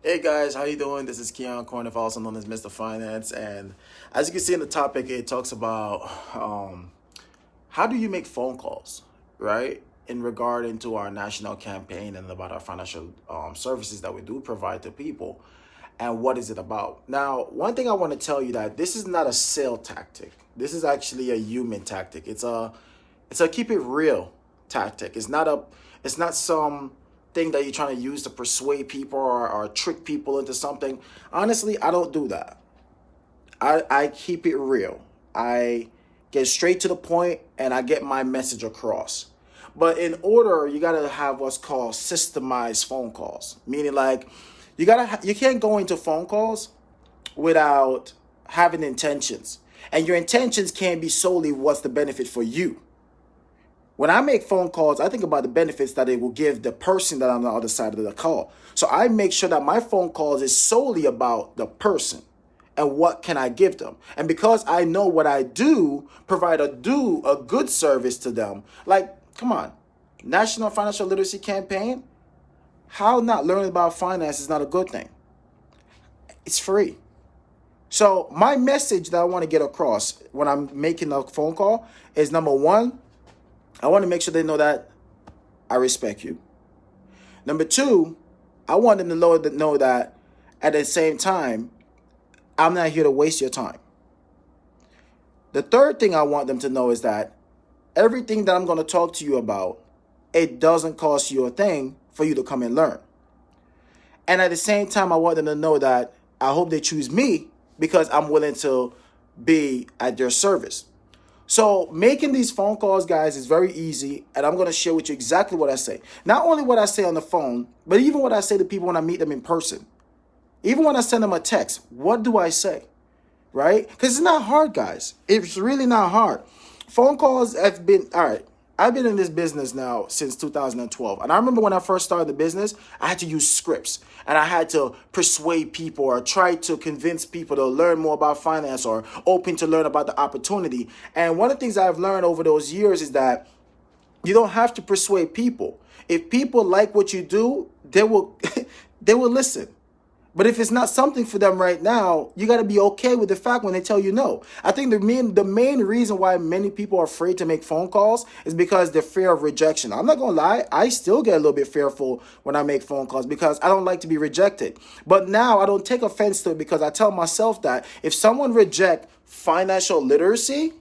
Hey guys, how you doing? This is Keon Corniff, also known as Mr. Finance, and as you can see in the topic, it talks about how do you make phone calls, right? In regard into our national campaign and about our financial services that we do provide to people, and what is it about? Now, one thing I want to tell you that this is not a sale tactic. This is actually a human tactic. It's a keep it real tactic. It's not some thing that you're trying to use to persuade people or trick people into something. Honestly, I don't do that. I keep it real. I get straight to the point and I get my message across. But in order, you gotta have what's called systemized phone calls. Meaning like you can't go into phone calls without having intentions. And your intentions can't be solely what's the benefit for you. When I make phone calls, I think about the benefits that it will give the person that I'm on the other side of the call. So I make sure that my phone calls is solely about the person and what can I give them. And because I know what I do, provide a good service to them. Like, come on, National Financial Literacy Campaign, how not learning about finance is not a good thing. It's free. So my message that I want to get across when I'm making a phone call is number one, I want to make sure they know that I respect you. Number two, I want them to know that at the same time, I'm not here to waste your time. The third thing I want them to know is that everything that I'm going to talk to you about, it doesn't cost you a thing for you to come and learn. And at the same time, I want them to know that I hope they choose me because I'm willing to be at their service. So making these phone calls, guys, is very easy, and I'm going to share with you exactly what I say. Not only what I say on the phone, but even what I say to people when I meet them in person. Even when I send them a text, what do I say? Right? Because it's not hard, guys. It's really not hard. Phone calls have been, all right, I've been in this business now since 2012. And I remember when I first started the business, I had to use scripts. And I had to persuade people or try to convince people to learn more about finance or open to learn about the opportunity. And one of the things I've learned over those years is that you don't have to persuade people. If people like what you do, they will they will listen. But if it's not something for them right now, you got to be okay with the fact when they tell you no. I think the main reason why many people are afraid to make phone calls is because they're fear of rejection. I'm not going to lie. I still get a little bit fearful when I make phone calls because I don't like to be rejected. But now I don't take offense to it because I tell myself that if someone reject financial literacy,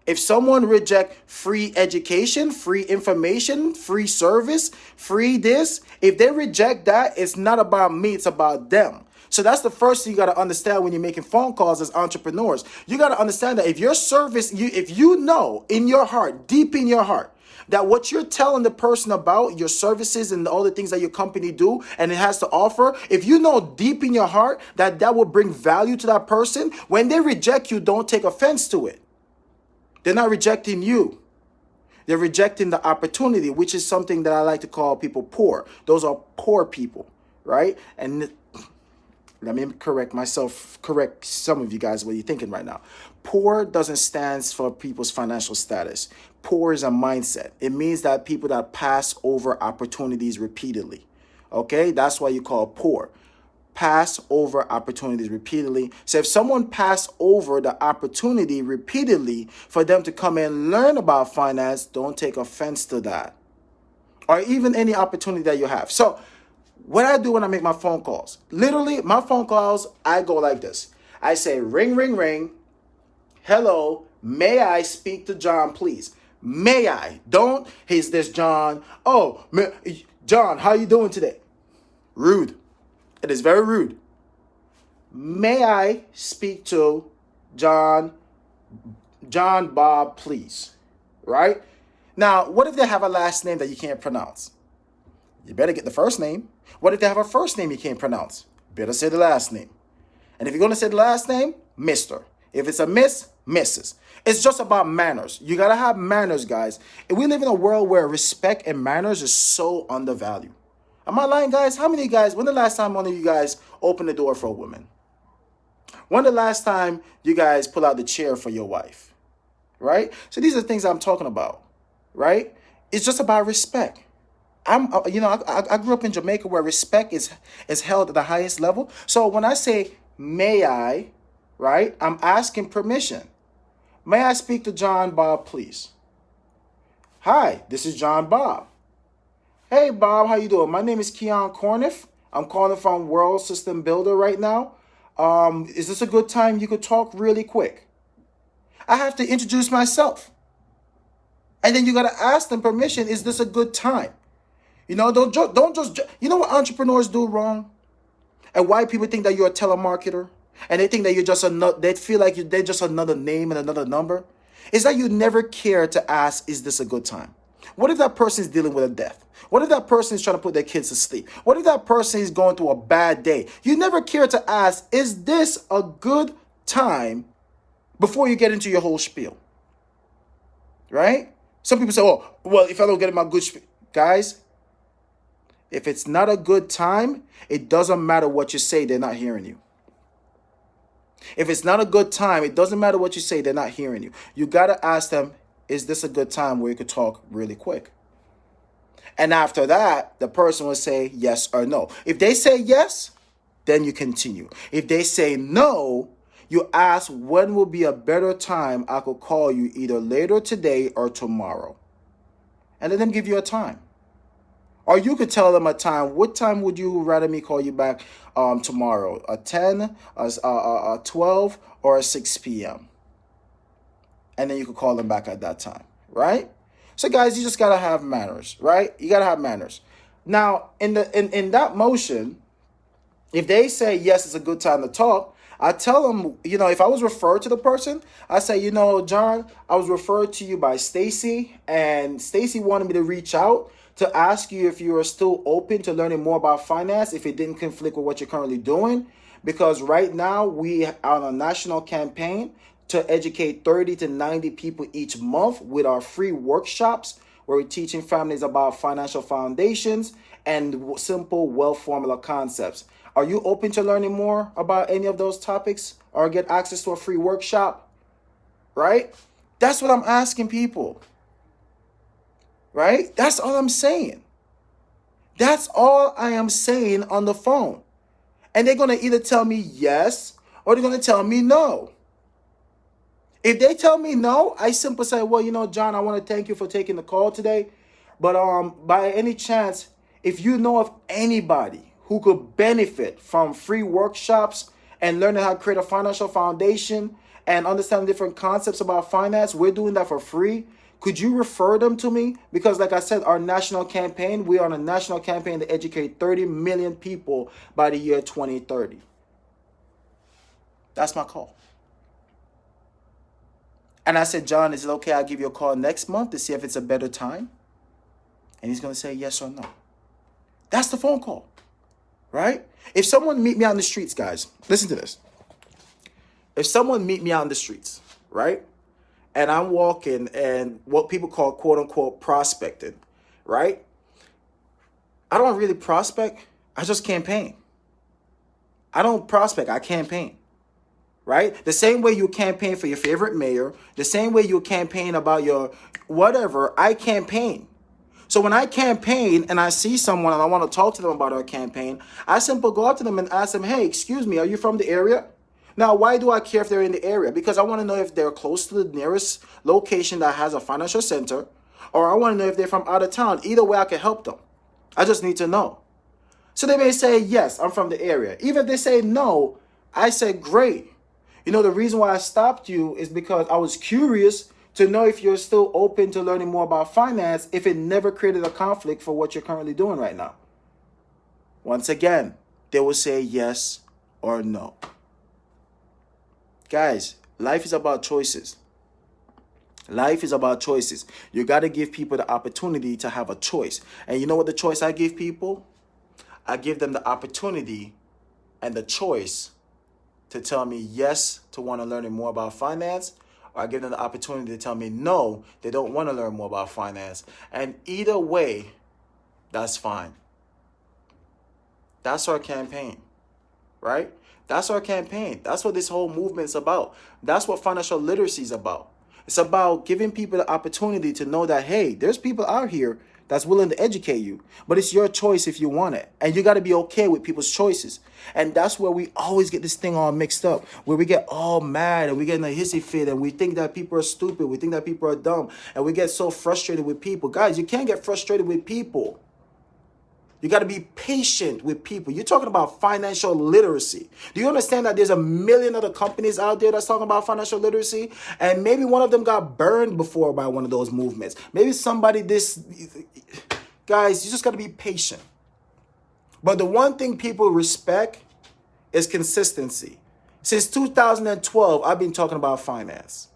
if someone reject free education, free information, free service, free this, if they reject that, it's not about me, it's about them. So that's the first thing you got to understand when you're making phone calls as entrepreneurs. You got to understand that if your service, if you know in your heart, deep in your heart, that what you're telling the person about your services and all the things that your company do and it has to offer, if you know deep in your heart that that will bring value to that person, when they reject you, don't take offense to it. They're not rejecting you. They're rejecting the opportunity, which is something that I like to call people poor. Those are poor people, right? And let me correct some of you guys what you're thinking right now. Poor doesn't stand for people's financial status. Poor is a mindset. It means that people that pass over opportunities repeatedly. Okay? That's why you call poor. Pass over opportunities repeatedly. So if someone pass over the opportunity repeatedly for them to come and learn about finance, don't take offense to that. Or even any opportunity that you have. So what I do when I make my phone calls, literally my phone calls, I go like this. I say ring, ring, ring. Hello, may I speak to John, please? May I? Don't, is this John? Oh, John, how you doing today? Rude. It is very rude. May I speak to John Bob, please? Right? Now, what if they have a last name that you can't pronounce? You better get the first name. What if they have a first name you can't pronounce? Better say the last name. And if you're going to say the last name, Mr. If it's a Miss, Mrs. It's just about manners. You got to have manners, guys. And we live in a world where respect and manners is so undervalued. Am I lying, guys? How many guys, when the last time one of you guys opened the door for a woman? When the last time you guys pull out the chair for your wife? Right? So these are the things I'm talking about. Right? It's just about respect. I grew up in Jamaica where respect is held at the highest level. So when I say may I, right, I'm asking permission. May I speak to John Bob, please? Hi, this is John Bob. Hey Bob, how you doing? My name is Keon Corniff. I'm calling from World System Builder right now. Is this a good time you could talk really quick? I have to introduce myself. And then you got to ask them permission. Is this a good time? Don't just, you know what entrepreneurs do wrong? And why people think that you're a telemarketer? And they think that you're just another, they feel like they're just another name and another number? Is that you never care to ask, is this a good time? What if that person is dealing with a death? What if that person is trying to put their kids to sleep? What if that person is going through a bad day? You never care to ask, is this a good time before you get into your whole spiel? Right? Some people say, oh, well, if I don't get in my good spiel. Guys, if it's not a good time, it doesn't matter what you say, they're not hearing you. If it's not a good time, it doesn't matter what you say, they're not hearing you. You got to ask them, is this a good time where you could talk really quick? And after that, the person will say yes or no. If they say yes, then you continue. If they say no, you ask when will be a better time I could call you either later today or tomorrow. And let them give you a time. Or you could tell them a time. What time would you rather me call you back tomorrow? A 10, a 12, or a 6 p.m.? And then you could call them back at that time, right? So guys, you just got to have manners, right? You got to have manners. Now, in that motion, if they say, yes, it's a good time to talk, I tell them, if I was referred to the person, I say, John, I was referred to you by Stacy, and Stacy wanted me to reach out to ask you if you are still open to learning more about finance, if it didn't conflict with what you're currently doing. Because right now we are on a national campaign to educate 30 to 90 people each month with our free workshops where we're teaching families about financial foundations and simple wealth formula concepts. Are you open to learning more about any of those topics or get access to a free workshop? Right? That's what I'm asking people. Right? That's all I'm saying. That's all I am saying on the phone. And they're going to either tell me yes or they're going to tell me no. If they tell me no, I simply say, well, John, I want to thank you for taking the call today. But by any chance, if you know of anybody who could benefit from free workshops and learning how to create a financial foundation and understand different concepts about finance, we're doing that for free. Could you refer them to me? Because like I said, our national campaign, we are on a national campaign to educate 30 million people by the year 2030. That's my call. And I said, John, is it okay I'll give you a call next month to see if it's a better time? And he's going to say yes or no. That's the phone call, right? If someone meet me out in the streets, guys, listen to this. If someone meet me out in the streets, right? And I'm walking and what people call quote unquote prospecting, right? I don't really prospect. I just campaign. I don't prospect. I campaign, right? The same way you campaign for your favorite mayor, the same way you campaign about your whatever, I campaign. So when I campaign and I see someone and I want to talk to them about our campaign, I simply go up to them and ask them, hey, excuse me, are you from the area? Now, why do I care if they're in the area? Because I want to know if they're close to the nearest location that has a financial center, or I want to know if they're from out of town. Either way, I can help them. I just need to know. So they may say, yes, I'm from the area. Even if they say no, I say, great. The reason why I stopped you is because I was curious to know if you're still open to learning more about finance, if it never created a conflict for what you're currently doing right now. Once again, they will say yes or no. Guys, life is about choices. Life is about choices. You got to give people the opportunity to have a choice. And you know what the choice I give people? I give them the opportunity and the choice to tell me yes to want to learn more about finance, or I give them the opportunity to tell me no, they don't want to learn more about finance. And either way, that's fine. That's our campaign, right? That's our campaign. That's what this whole movement is about. That's what financial literacy is about. It's about giving people the opportunity to know that, hey, there's people out here that's willing to educate you. But it's your choice if you want it. And you got to be okay with people's choices. And that's where we always get this thing all mixed up, where we get all mad and we get in a hissy fit and we think that people are stupid. We think that people are dumb. And we get so frustrated with people. Guys, you can't get frustrated with people. You got to be patient with people. You're talking about financial literacy. Do you understand that there's a million other companies out there that's talking about financial literacy? And maybe one of them got burned before by one of those movements. Maybe somebody Guys, you just got to be patient. But the one thing people respect is consistency. Since 2012, I've been talking about finance.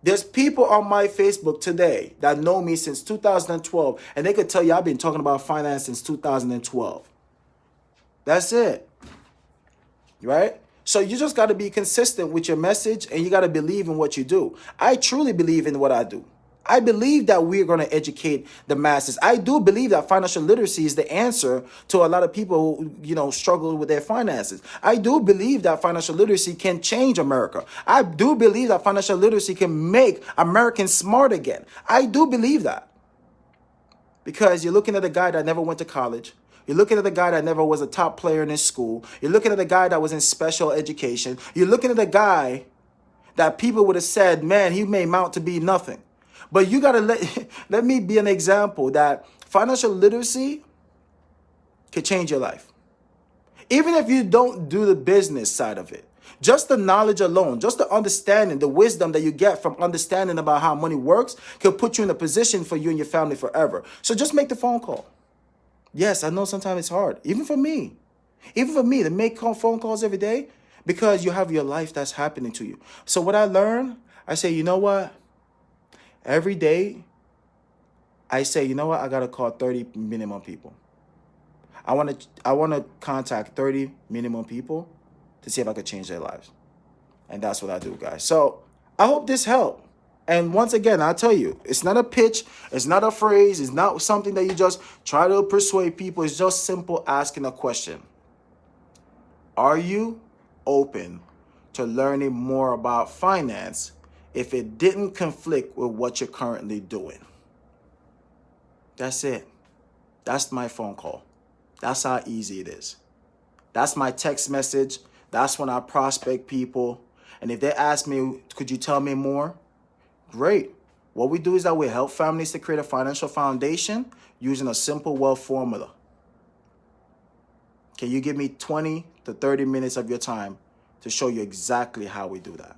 There's people on my Facebook today that know me since 2012, and they could tell you I've been talking about finance since 2012. That's it. Right? So you just got to be consistent with your message, and you got to believe in what you do. I truly believe in what I do. I believe that we're going to educate the masses. I do believe that financial literacy is the answer to a lot of people who, struggle with their finances. I do believe that financial literacy can change America. I do believe that financial literacy can make Americans smart again. I do believe that. Because you're looking at a guy that never went to college. You're looking at a guy that never was a top player in his school. You're looking at a guy that was in special education. You're looking at a guy that people would have said, man, he may amount to be nothing. But you got to let me be an example that financial literacy can change your life. Even if you don't do the business side of it, just the knowledge alone, just the understanding, the wisdom that you get from understanding about how money works can put you in a position for you and your family forever. So just make the phone call. Yes, I know sometimes it's hard, even for me. Even for me to make phone calls every day because you have your life that's happening to you. So what I learned, I say, you know what? Every day, I say, you know what? I got to call 30 minimum people. I want to contact 30 minimum people to see if I could change their lives. And that's what I do, guys. So I hope this helped. And once again, I'll tell you, it's not a pitch. It's not a phrase. It's not something that you just try to persuade people. It's just simple asking a question. Are you open to learning more about finance if it didn't conflict with what you're currently doing? That's it. That's my phone call. That's how easy it is. That's my text message. That's when I prospect people. And if they ask me, could you tell me more? Great. What we do is that we help families to create a financial foundation using a simple wealth formula. Can you give me 20 to 30 minutes of your time to show you exactly how we do that?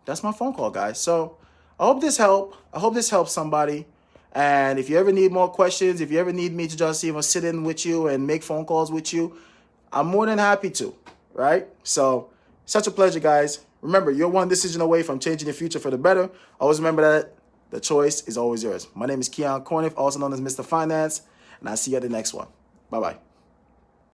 That's my phone call, guys. So I hope this helped. I hope this helps somebody. And if you ever need more questions, if you ever need me to just even sit in with you and make phone calls with you, I'm more than happy to, right? So such a pleasure, guys. Remember, you're one decision away from changing your future for the better. Always remember that the choice is always yours. My name is Keon Corniff, also known as Mr. Finance, and I'll see you at the next one. Bye-bye.